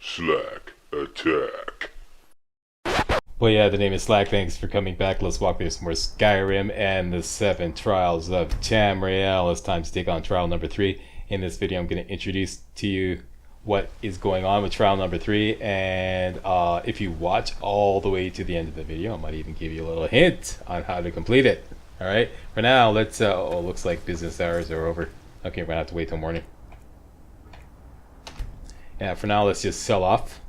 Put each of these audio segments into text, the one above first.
MajorSlackAttack. Well, yeah, the name is Slack. Thanks for coming back. Let's walk through some more Skyrim and the 7 trials of Tamriel. It's time to take on trial number 3. In this video, I'm going to introduce to you what is going on with trial number 3. And if you watch all the way to the end of the video, I might even give you a little hint on how to complete it. Alright, for now, let's... oh, looks like business hours are over. Okay, we're going to have to wait till morning. Yeah, for now, let's just sell off.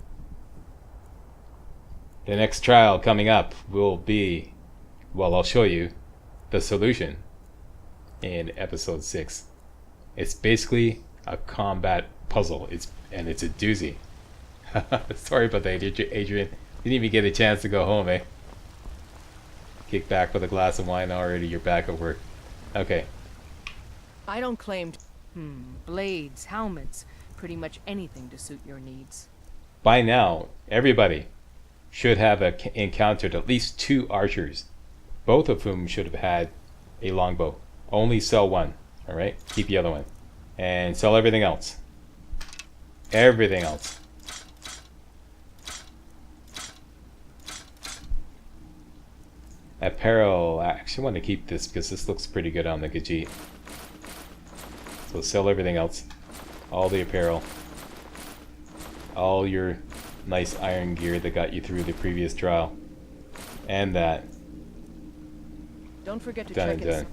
The next trial coming up will be, well, I'll show you the solution in episode 6. It's basically a combat puzzle. It's a doozy. Sorry about that, Adrian. Didn't even get a chance to go home, eh? Kick back with a glass of wine already. You're back at work. Okay. I don't claim blades, helmets, pretty much anything to suit your needs. By now, everybody should have encountered at least 2 archers, both of whom should have had a longbow. Only sell one, alright? Keep the other one. And sell everything else. Everything else. Apparel, I actually want to keep this because this looks pretty good on the Gajit. So sell everything else. All the apparel. All your nice iron gear that got you through the previous trial. And that. Don't forget to Done check and done.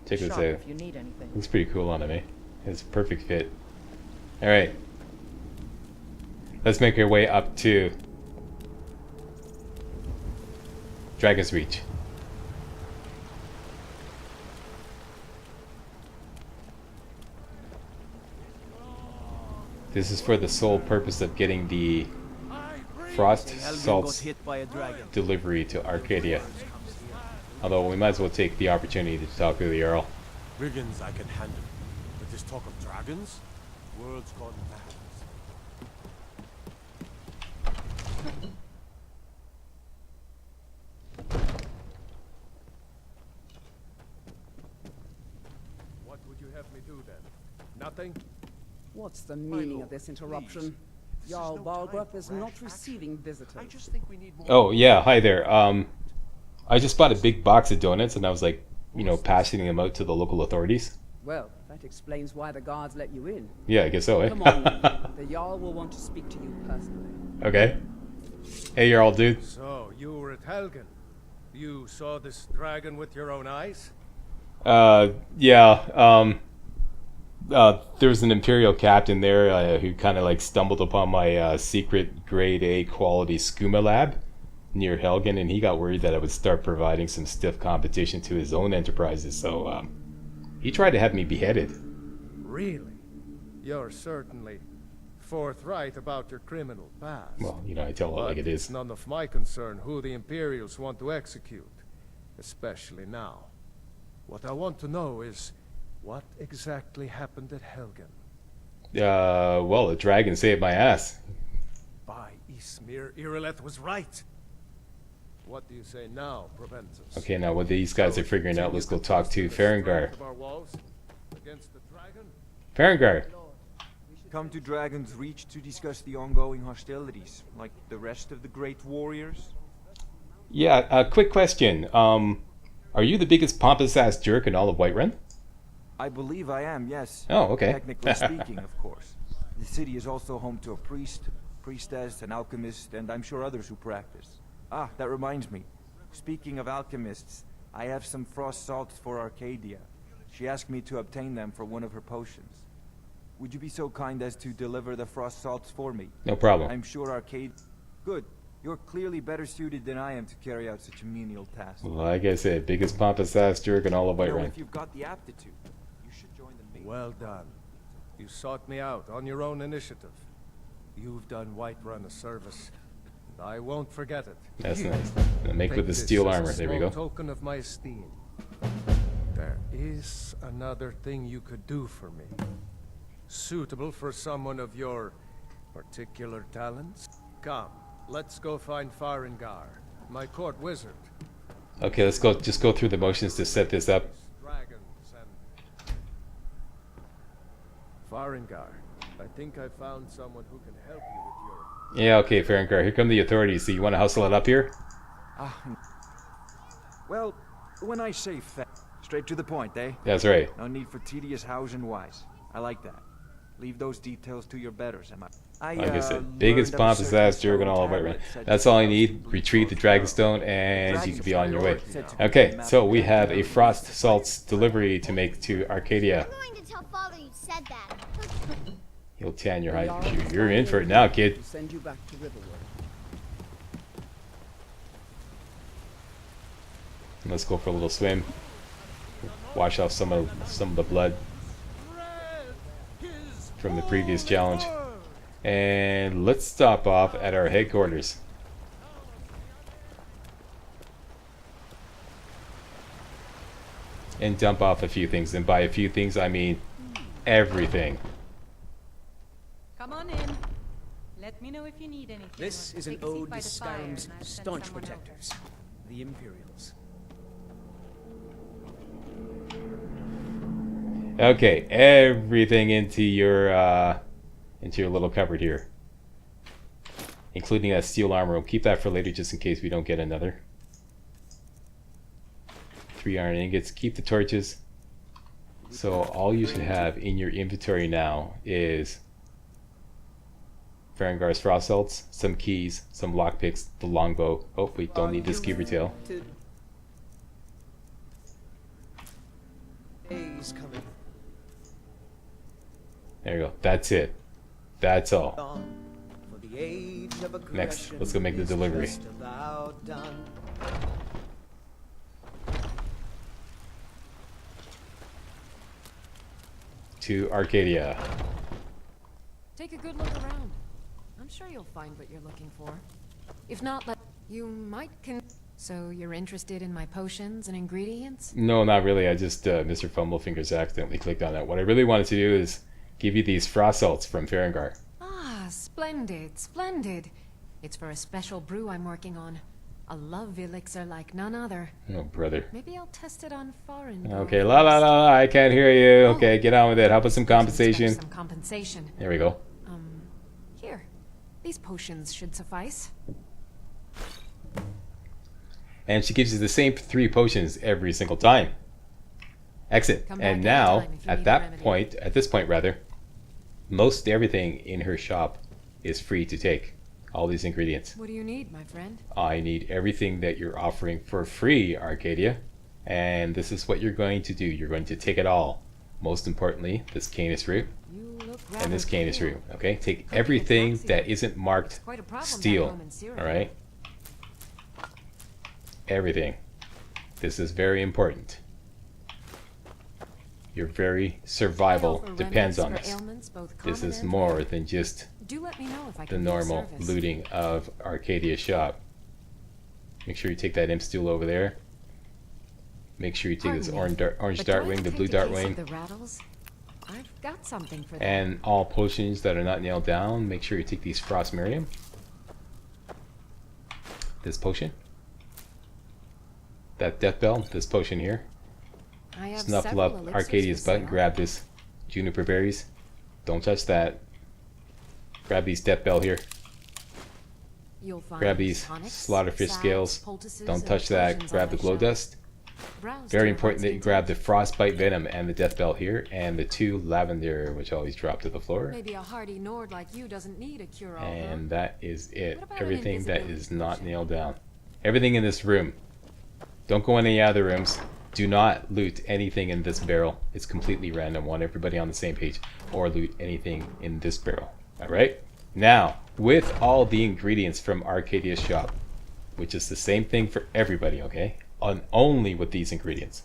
Check this out. If you need anything. Looks pretty cool on him, eh? It's a perfect fit. Alright. Let's make our way up to Dragon's Reach. This is for the sole purpose of getting the frost salts delivery to Arcadia. Although we might as well take the opportunity to talk to the Earl. Brigands I can handle, but this talk of dragons? World's gone mad. What would you have me do then? Nothing? What's the meaning of this interruption? Jarl Balgruth is not receiving visitors. I just think we need more. Oh yeah, hi there. I just bought a big box of donuts and I was like, you know, passing them out to the local authorities. Well, that explains why the guards let you in. Yeah, I guess so, eh? Come on, then. The Jarl will want to speak to you personally. Okay. Hey, Jarl, dude. So, you were at Helgen. You saw this dragon with your own eyes? Yeah, there was an Imperial captain there who kind of like stumbled upon my secret grade A quality skooma lab near Helgen, and he got worried that I would start providing some stiff competition to his own enterprises, so he tried to have me beheaded. Really? You're certainly forthright about your criminal past. Well, you know, I tell it like it is. It's none of my concern who the Imperials want to execute, especially now. What I want to know is, what exactly happened at Helgen? Well, a dragon saved my ass. By Ismir, Irileth was right. What do you say now, Proventus? Okay, now what these guys are figuring out, let's go talk to Farengar. Farengar! Come to Dragon's Reach to discuss the ongoing hostilities, like the rest of the great warriors? Yeah, a quick question. Are you the biggest pompous-ass jerk in all of Whiterun? I believe I am, yes. Oh, okay. Technically speaking, of course. The city is also home to a priest, priestess, an alchemist, and I'm sure others who practice. Ah, that reminds me. Speaking of alchemists, I have some frost salts for Arcadia. She asked me to obtain them for one of her potions. Would you be so kind as to deliver the frost salts for me? No problem. I'm sure Arcadia... Good. You're clearly better suited than I am to carry out such a menial task. Well, like I said, biggest pompous-ass jerk in all of You know, Whiterun. if you've got the aptitude, you should join the main. Well done. You sought me out on your own initiative. You've done Whiterun a service, and I won't forget it. That's nice. Now make with the Take steel this as armor. a There we small go. token of my esteem. There is another thing you could do for me. Suitable for someone of your particular talents. Come, let's go find Farengar, my court wizard. Okay, let's go. Just go through the motions to set this up. Dragons and Farengar, I think I found someone who can help you with your... Yeah, okay, Ferengar. Here come the authorities. So you want to hustle it up here? Well, when I say straight to the point, eh? That's right. No need for tedious hows and whys. I like that. Leave those details to your betters, am I? Like I said, biggest pompous ass Jurgen all over it. That's all you need. Retrieve the Dragonstone and you can be on your way. Okay, so we have a Frost Salts delivery to make to Arcadia. I'm going to tell Father you said that. He'll tan your hide. You're in for it now, kid. Send you back to Riverwood. Let's go for a little swim. Wash off some of the blood from the previous challenge. And let's stop off at our headquarters. And dump off a few things. And by a few things, I mean everything. Come on in. Let me know if you need anything. This is an Take a seat ode by to the fire Skyrim's and I'll send staunch someone over. protectors, the Imperials. Okay, everything into your little cupboard here, including that steel armor. We'll keep that for later, just in case we don't get another. 3 iron ingots. Keep the torches. So all you should have in your inventory now is Ferengar's Frost Salts, some keys, some lockpicks, the longbow. Oh, we don't need this skeever tail. Days coming. There you go. That's it. That's all. On, for the age of Next, let's go make the delivery. just about done. To Arcadia. Take a good look around. I'm sure you'll find what you're looking for. If not, you might So you're interested in my potions and ingredients? No, not really. I just, Mr. Fumblefingers accidentally clicked on that. What I really wanted to do is give you these Frost Salts from Ferengar. Ah, splendid, splendid. It's for a special brew I'm working on. A love elixir like none other. Oh, brother. Maybe I'll test it on foreign. Okay, la la la la, I can't hear you. Okay, get on with it. How about some compensation? Some compensation. There we go. Here. These potions should suffice. And she gives you the same 3 potions every single time. Exit. Come back And now, anytime if you at need a that remedy. point, at this point rather, most everything in her shop is free to take. All these ingredients. What do you need, my friend? I need everything that you're offering for free, Arcadia. And this is what you're going to do. You're going to take it all. Most importantly, this Canis root You look and this rather Canis pale. root. Okay, take Could be everything ataxia. that isn't marked It's quite a problem back steel. home in Syria. All right, everything. This is very important. Your very survival I offer depends on remedies for this. ailments, both This common is and more rare. than just Do let me know if I the can be of normal service. looting of Arcadia's shop. Make sure you take that imp stool over there. Make sure you take this Pardon me, orange but do I dartwing, the take blue a case of dartwing, the rattles? I've got something for that. and all potions that are not nailed down. Make sure you take these Frost Miriam. This potion. That Death Bell, this potion here. I have Snuffle several up elixirs Arcadia's for butt, sale. grab this Juniper Berries. Don't touch that. Grab these Death Bell here. You'll find Grab these tonics, Slaughterfish salves, scales. poultices, Don't and touch that. potions Grab on the my Glow shelf. Dust. Browse Very to your important that you heart's grab the content. Frostbite Venom and the Death Bell here, and the 2 Lavender, which always drop to the floor. Maybe a hardy Nord like you doesn't need a cure-all. And that is it. What about an Everything that invisibility is not potion? nailed down. Everything in this room. Don't go in any other rooms. Do not loot anything in this barrel. It's completely random. Want everybody on the same page. Or loot anything in this barrel. Alright? Now, with all the ingredients from Arcadia's shop, which is the same thing for everybody, okay? Only with these ingredients.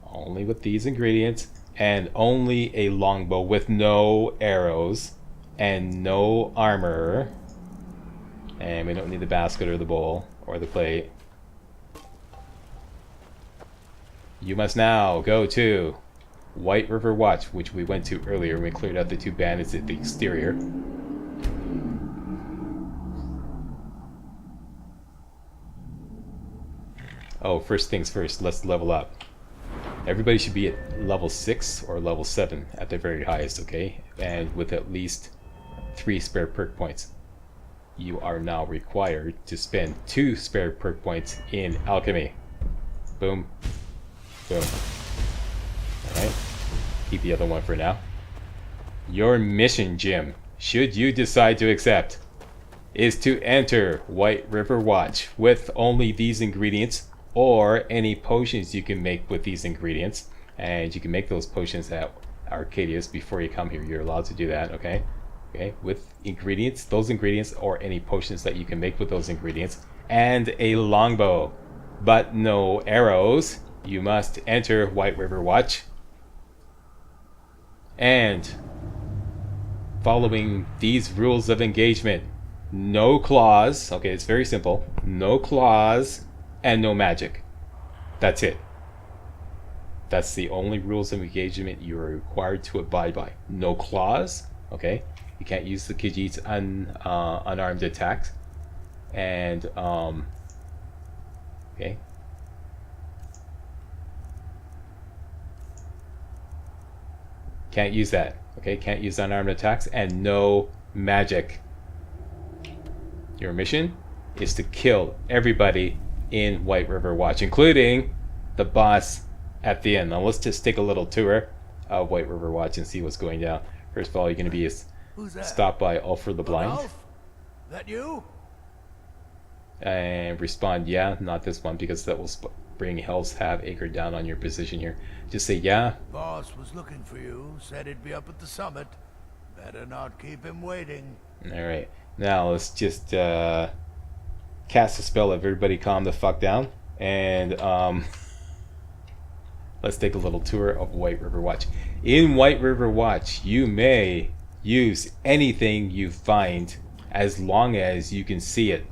Only with these ingredients. And only a longbow with no arrows. And no armor. And we don't need the basket or the bowl or the plate. You must now go to White River Watch, which we went to earlier when we cleared out the 2 bandits at the exterior. Oh, first things first, let's level up. Everybody should be at level 6 or level 7 at the very highest, okay? And with at least 3 spare perk points. You are now required to spend 2 spare perk points in Alchemy. Boom. Boom. Alright. Keep the other one for now. Your mission, Jim, should you decide to accept, is to enter White River Watch with only these ingredients or any potions you can make with these ingredients. And you can make those potions at Arcadia's before you come here. You're allowed to do that, okay? Okay, with ingredients, those ingredients or any potions that you can make with those ingredients, and a longbow, but no arrows. You must enter White River Watch. And following these rules of engagement, no claws, okay, it's very simple, no claws and no magic. That's it. That's the only rules of engagement you are required to abide by. No claws, okay? You can't use the Khajiit's unarmed attacks. And, okay. Can't use that, okay? Can't use unarmed attacks, and no magic. Your mission is to kill everybody in White River Watch, including the boss at the end. Now let's just take a little tour of White River Watch and see what's going down. First of all, you're going to be stopped by Ulfr the Blind. Ulf? That you? And respond, yeah, not this one, because that will bring Hell's Half-Acre down on your position here. Just say, yeah. Boss was looking for you, said he'd be up at the summit. Better not keep him waiting. Alright, now let's just cast a spell of everybody calm the fuck down. And let's take a little tour of White River Watch. In White River Watch, you may use anything you find as long as you can see it.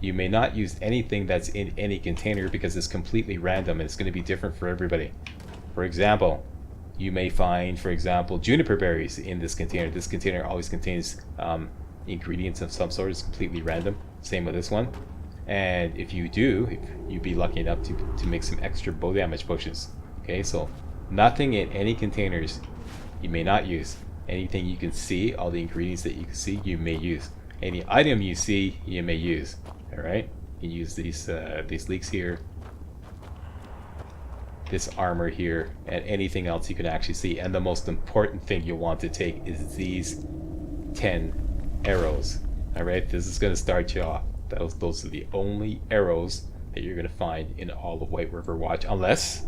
You may not use anything that's in any container because it's completely random and it's going to be different for everybody. For example, you may find, for example, juniper berries in this container. This container always contains ingredients of some sort. It's completely random. Same with this one. And if you do, if you'd be lucky enough to make some extra bow damage potions. Okay, so nothing in any containers you may not use. Anything you can see, all the ingredients that you can see, you may use. Any item you see, you may use. Alright? You can use these leaks here, this armor here, and anything else you can actually see. And the most important thing you want to take is these 10 arrows. Alright? This is going to start you off. Those are the only arrows that you're going to find in all of White River Watch, unless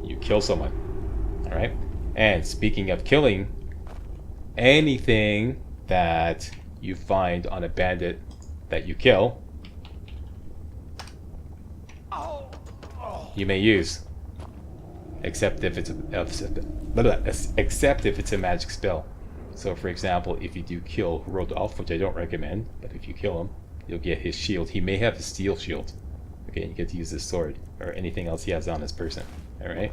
you kill someone. Alright? And speaking of killing, anything that you find on a bandit that you kill, you may use, except if it's a magic spell. So for example, if you do kill Rodolph, which I don't recommend, but if you kill him, you'll get his shield. He may have a steel shield. Okay, and you get to use his sword or anything else he has on his person. Alright?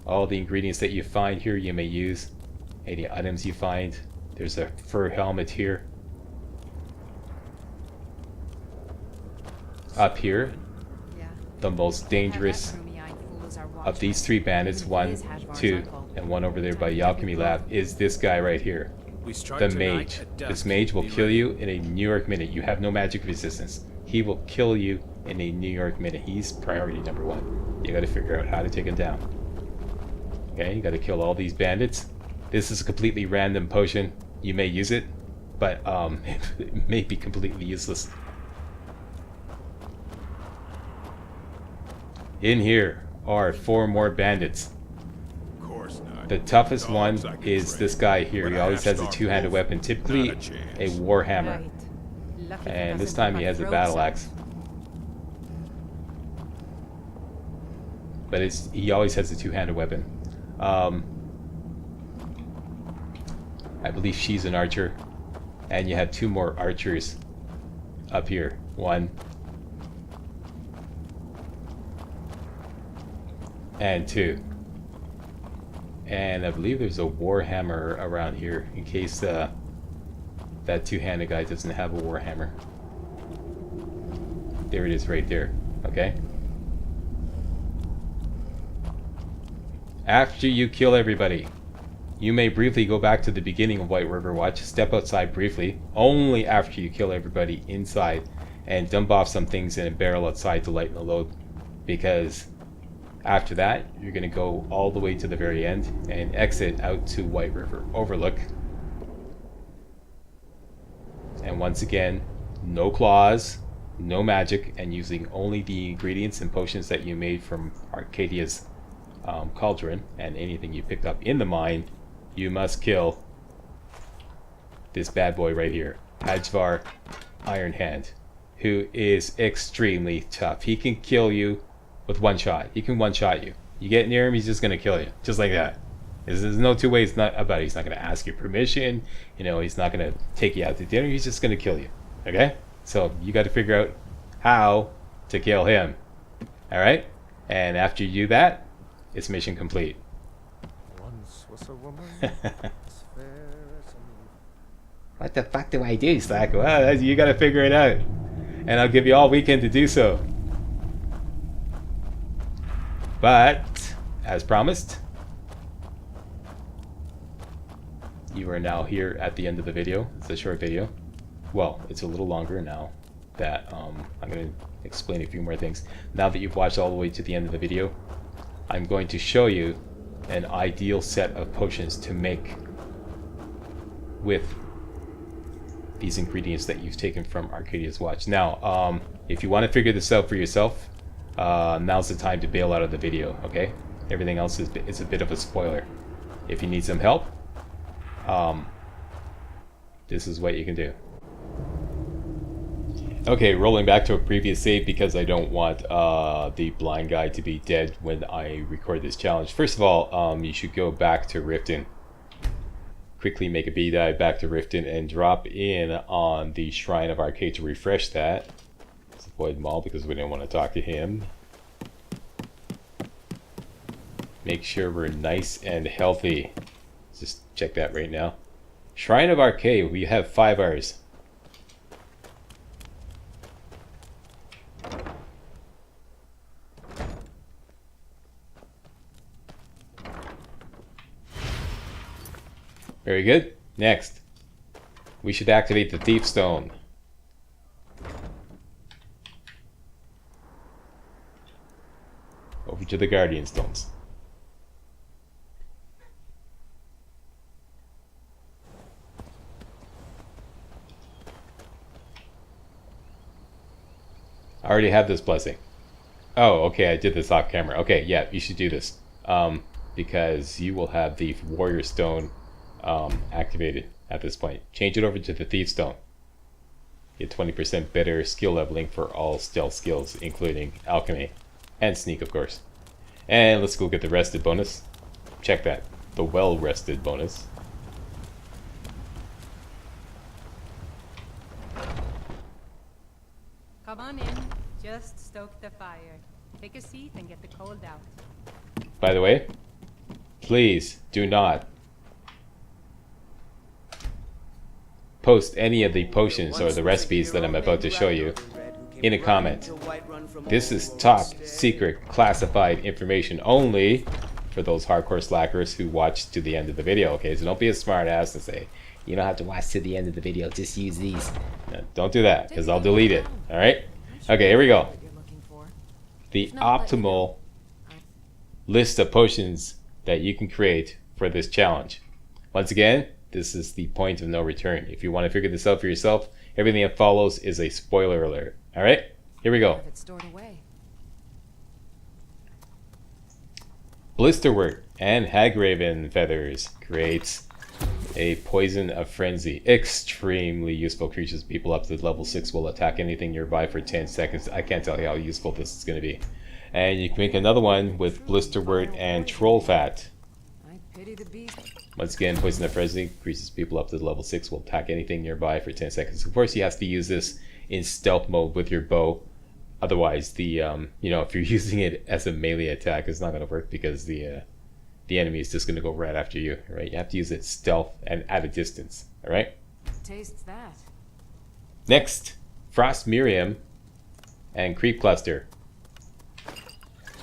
All the ingredients that you find here you may use. Any items you find. There's a fur helmet here. Up here, the most dangerous of these 3 bandits, 1, 2, and 1 over there by the Alchemy lab, is this guy right here. The mage. This mage will kill you in a New York minute. You have no magic resistance. He will kill you in a New York minute. He's priority number 1. You gotta figure out how to take him down. Okay, you gotta kill all these bandits. This is a completely random potion. You may use it, but it may be completely useless. In here are 4 more bandits. Of course not. The toughest one is this guy here. He always has a 2-handed weapon, typically a warhammer. And this time he has a battle axe. But he always has a 2-handed weapon. I believe she's an archer. And you have 2 more archers up here. 1 and 2. And I believe there's a warhammer around here in case that 2-handed guy doesn't have a warhammer. There it is right there. Okay? after you kill everybody, you may briefly go back to the beginning of White River Watch, step outside briefly, only after you kill everybody inside, and dump off some things in a barrel outside to lighten the load, because after that, you're going to go all the way to the very end and exit out to White River Overlook. And once again, no claws, no magic, and using only the ingredients and potions that you made from Arcadia's cauldron and anything you picked up in the mine, you must kill this bad boy right here, Hajvar Iron Hand, who is extremely tough. He can kill you with one shot. He can one-shot you. You get near him, he's just gonna kill you, just like that. There's no two ways about it. He's not gonna ask your permission. You know, he's not gonna take you out to dinner. He's just gonna kill you. Okay? So you got to figure out how to kill him. All right? And after you do that, it's mission complete. Once was a woman, as fair as a moon. What the fuck do I do, Slack? Well, you got to figure it out. And I'll give you all weekend to do so. But, as promised, you are now here at the end of the video. It's a short video. Well, it's a little longer now that I'm going to explain a few more things. Now that you've watched all the way to the end of the video, I'm going to show you an ideal set of potions to make with these ingredients that you've taken from Arcadia's Watch. Now, if you want to figure this out for yourself, now's the time to bail out of the video, okay? Everything else is a bit of a spoiler. If you need some help, this is what you can do. Okay, rolling back to a previous save because I don't want the blind guy to be dead when I record this challenge. First of all, you should go back to Riften. Quickly make a beedive back to Riften and drop in on the Shrine of Arcadia to refresh that. Let's avoid Maul because we don't want to talk to him. Make sure we're nice and healthy. Let's just check that right now. Shrine of Arcadia, we have 5 hours. Very good. Next, we should activate the Thief Stone. Over to the Guardian Stones. I already have this blessing. Oh, okay, I did this off camera. Okay, yeah, you should do this. Because you will have the Warrior Stone activated at this point. Change it over to the Thief Stone. Get 20% better skill leveling for all stealth skills, including Alchemy and Sneak, of course. And let's go get the Rested bonus. Check that. The Well-Rested bonus. Come on in. Just stoke the fire. Take a seat and get the cold out. By the way, please do not post any of the potions or the recipes that I'm about to show you in a comment. This is top secret classified information only for those hardcore slackers who watch to the end of the video, okay? So don't be a smart ass and say, you don't have to watch to the end of the video, just use these. No, don't do that, because I'll delete it, alright? Okay, here we go. The optimal list of potions that you can create for this challenge. Once again, this is the point of no return. If you want to figure this out for yourself, everything that follows is a spoiler alert. Alright, here we go. Blisterwort and Hagraven feathers creates a Poison of Frenzy. Extremely useful creatures. People up to level 6 will attack anything nearby for 10 seconds. I can't tell you how useful this is going to be. And you can make another one with Blisterwort and Troll Fat. Once again, Poison of Frenzy, increases people up to level 6 will attack anything nearby for 10 seconds. Of course, you have to use this in stealth mode with your bow. Otherwise, the you know, if you're using it as a melee attack, it's not going to work because the enemy is just going to go right after you. Right? You have to use it stealth and at a distance. All right. Tastes that. Next, Frost Miriam and Creep Cluster.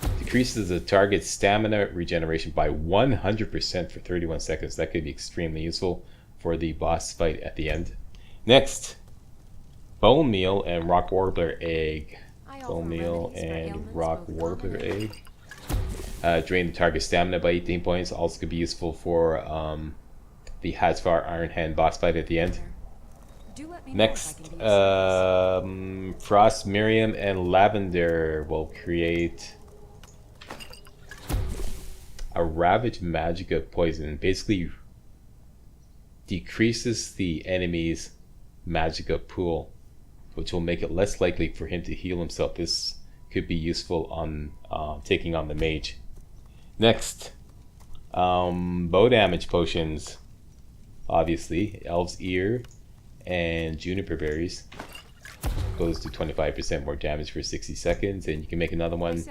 To increases the target's stamina regeneration by 100% for 31 seconds. That could be extremely useful for the boss fight at the end. Next, bone meal and rock warbler egg. Bone meal and rock warbler egg. Drain the target's stamina by 18 points. Also could be useful for the Hasfar Iron Hand boss fight at the end. Next, Frost Miriam and Lavender will create a Ravage Magicka poison. Basically decreases the enemy's Magicka pool, which will make it less likely for him to heal himself. This could be useful on taking on the mage. Next, bow damage potions. Obviously, Elf's Ear and Juniper Berries goes to 25% more damage for 60 seconds. And you can make another one,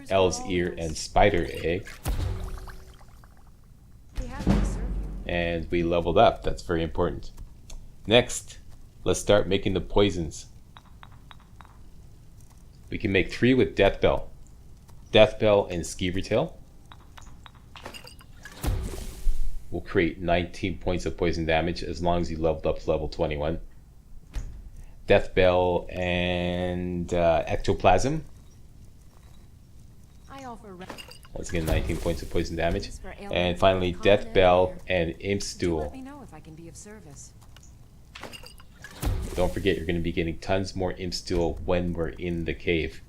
Elf's Ear and Spider Egg. And we leveled up. That's very important. Next, let's start making the poisons. We can make 3 with Death Bell. Death Bell and Skeever Tail will create 19 points of poison damage as long as you leveled up to level 21. Death Bell and Ectoplasm. Once again, 19 points of poison damage. And finally, Death Bell and Imp Stool. Don't forget, you're going to be getting tons more Imp Stool when we're in the cave.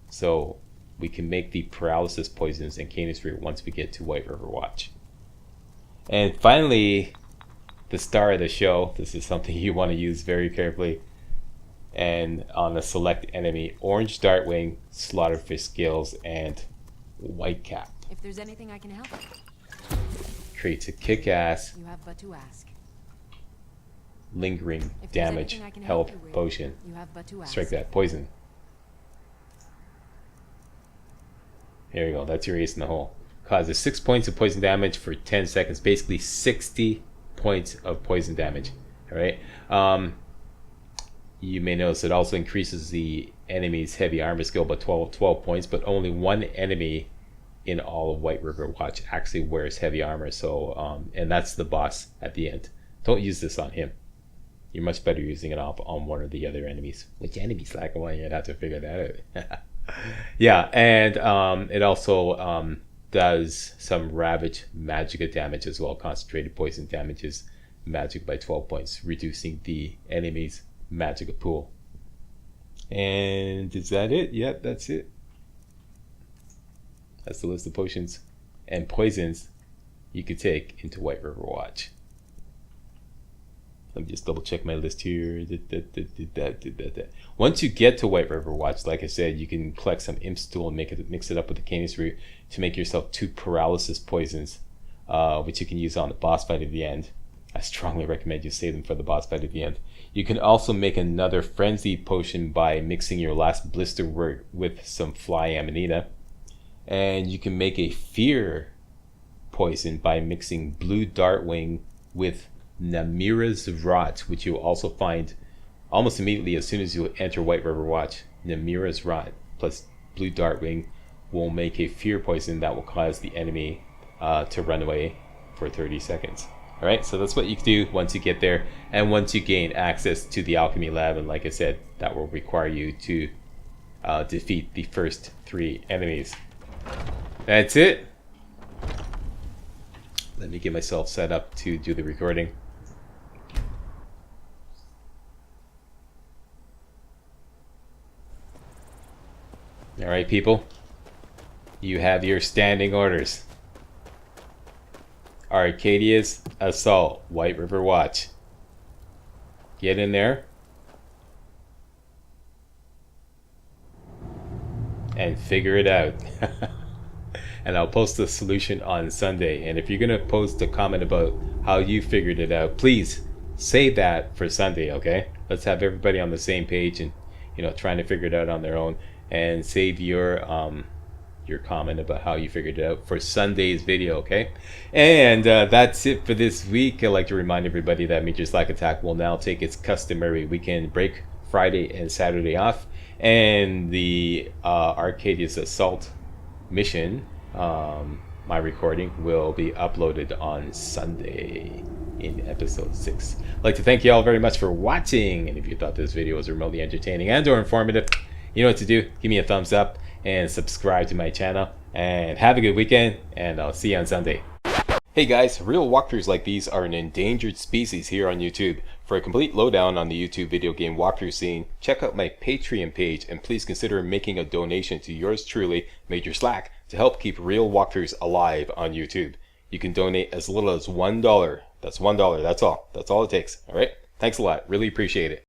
So we can make the paralysis poisons and Canis Root once we get to White River Watch. And finally, the star of the show. This is something you want to use very carefully. And on a select enemy, Orange Dartwing, Slaughterfish Scales, and Whitecap. If there's anything I can help with, creates a kick-ass you have but to ask. Lingering damage health potion. You have but to ask. Strike that poison. There you go. That's your ace in the hole. Causes 6 points of poison damage for 10 seconds. Basically 60 points of poison damage. Alright. You may notice it also increases the enemy's heavy armor skill by 12 points, but only one enemy in all of White River Watch actually wears heavy armor. So, and that's the boss at the end. Don't use this on him. You're much better using it on one of the other enemies. Which enemy, Slacker? Well, you'd have to figure that out. Yeah, and it also does some Ravage Magicka damage as well. Concentrated poison damages magic by 12 points, reducing the enemy's Magicka pool. And is that it? Yep, that's it. That's the list of potions and poisons you could take into White River Watch. Let me just double check my list here. Once you get to White River Watch, like I said, you can collect some Imp Stool and mix it up with the Canis Root to make yourself 2 paralysis poisons, which you can use on the boss fight at the end. I strongly recommend you save them for the boss fight at the end. You can also make another Frenzy potion by mixing your last blister wort with some Fly Amanita. And you can make a Fear poison by mixing Blue Dartwing with Namira's Rot, which you'll also find almost immediately as soon as you enter White River Watch. Namira's Rot plus Blue Dartwing will make a Fear poison that will cause the enemy to run away for 30 seconds. Alright, so that's what you can do once you get there, and once you gain access to the Alchemy Lab, and like I said, that will require you to defeat the first 3 enemies. That's it. Let me get myself set up to do the recording. Alright people, you have your standing orders. Arcadia's Assault, White River Watch. Get in there and figure it out. And I'll post the solution on Sunday. And if you're gonna post a comment about how you figured it out, please save that for Sunday, okay? Let's have everybody on the same page and, you know, trying to figure it out on their own, and save your comment about how you figured it out for Sunday's video, okay? And that's it for this week. I'd like to remind everybody that MajorSlackAttack will now take its customary weekend break, Friday and Saturday off, and the Arcadia's Assault mission, my recording, will be uploaded on Sunday in episode 6. I'd like to thank you all very much for watching, and if you thought this video was remotely entertaining and or informative, you know what to do. Give me a thumbs up and subscribe to my channel, and have a good weekend, and I'll see you on Sunday. Hey guys, real walkthroughs like these are an endangered species here on YouTube. For a complete lowdown on the YouTube video game walkthrough scene, check out my Patreon page, and please consider making a donation to yours truly, Major Slack, to help keep real walkthroughs alive on YouTube. You can donate as little as $1. That's $1, that's all. That's all it takes, alright? Thanks a lot, really appreciate it.